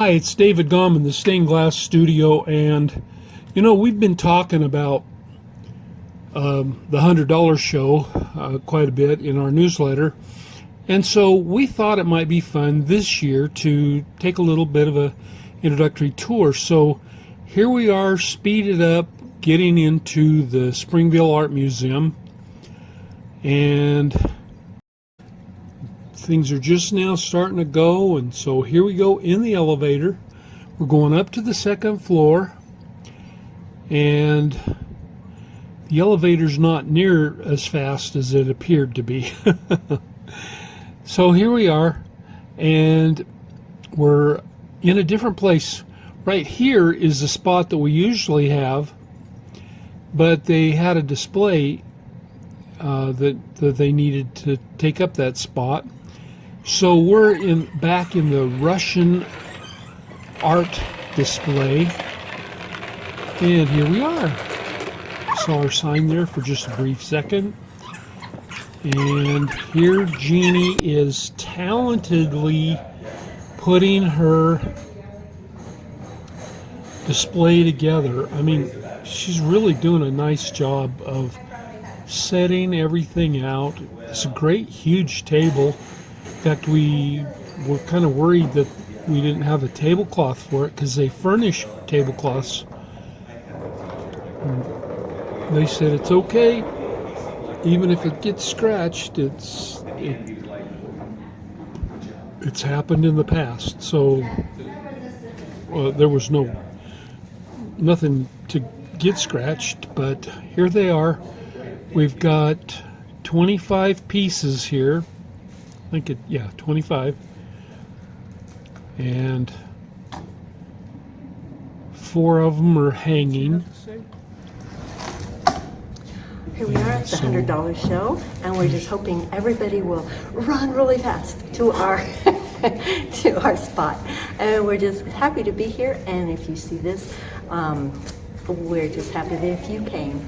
Hi, it's David Gomm in the Stained Glass Studio, and we've been talking about the $100 show quite a bit in our newsletter, and so we thought it might be fun this year to take a little bit of a introductory tour. So here we are, speeded up, getting into the Springville Art Museum, and things are just now starting to go, and so here we go in the elevator. We're going up to the second floor, and the elevator's not near as fast as it appeared to be. So here we are, and we're in a different place. Right here is the spot that we usually have, but they had a display that they needed to take up that spot. So we're back in the Russian art display, and here we are. Saw our sign there for just a brief second, and here Jeanne is talentedly putting her display together. I mean, she's really doing a nice job of setting everything out. It's a great huge table. In fact, we were kind of worried that we didn't have a tablecloth for it because they furnish tablecloths. And they said it's okay, even if it gets scratched. It's happened in the past, so there was nothing to get scratched. But here they are. We've got 25 pieces here. 25, and 4 of them are hanging. Here we are at the $100 show, and we're just hoping everybody will run really fast to our to our spot. And we're just happy to be here. And if you see this, we're just happy that if you came.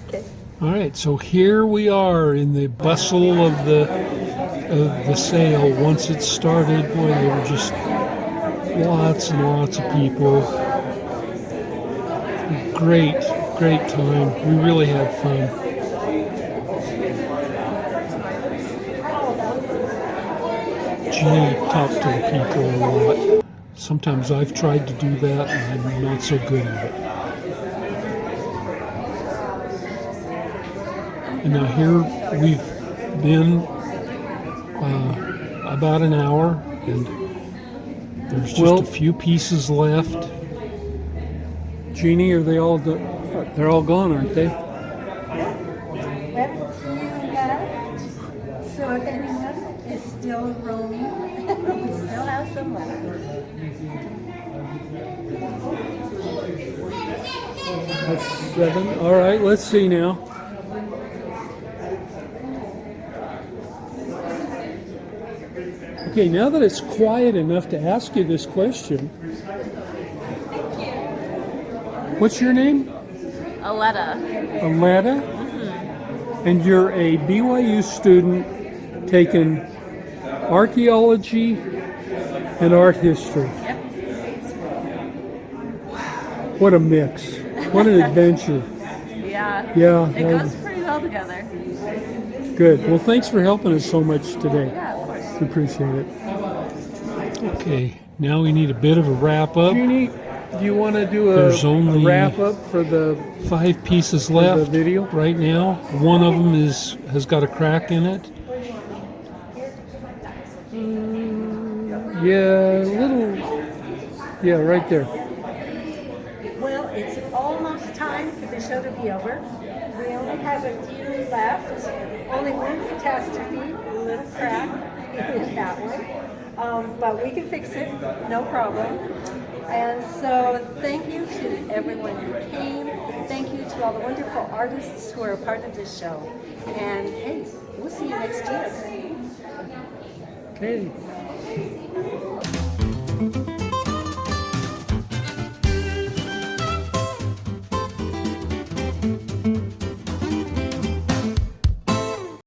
Okay. All right, so here we are in the bustle of the sale. Once it started, boy, there were just lots and lots of people. Great time. We really had fun. Jeanne talked to the people a lot. Sometimes I've tried to do that, and I'm not so good at it. And now here we've been about an hour, and there's just a few pieces left. Jeanne, are they all they're all gone, aren't they? Yeah, we have a few left. So if anyone is still roaming, we still have some left. That's 7. All right, let's see now. Okay, now that it's quiet enough to ask you this question, what's your name? Aletta. Aletta? Mm-hmm. And you're a BYU student taking archaeology and art history. Yep. What a mix. What an adventure. Yeah. It goes pretty well together. Good. Well, thanks for helping us so much today. Yeah, of course. We appreciate it. Okay, now we need a bit of a wrap up. Jeanne, do you want to do There's a only wrap up for the 5 pieces left video right now. One of them has got a crack in it. Yeah, right there. Well, it's almost time for the show to be over. We only have a few left. Only one catastrophe, a little crack in that one. But we can fix it, no problem. And so thank you to everyone who came. Thank you to all the wonderful artists who are a part of this show. And hey, we'll see you next year. Okay.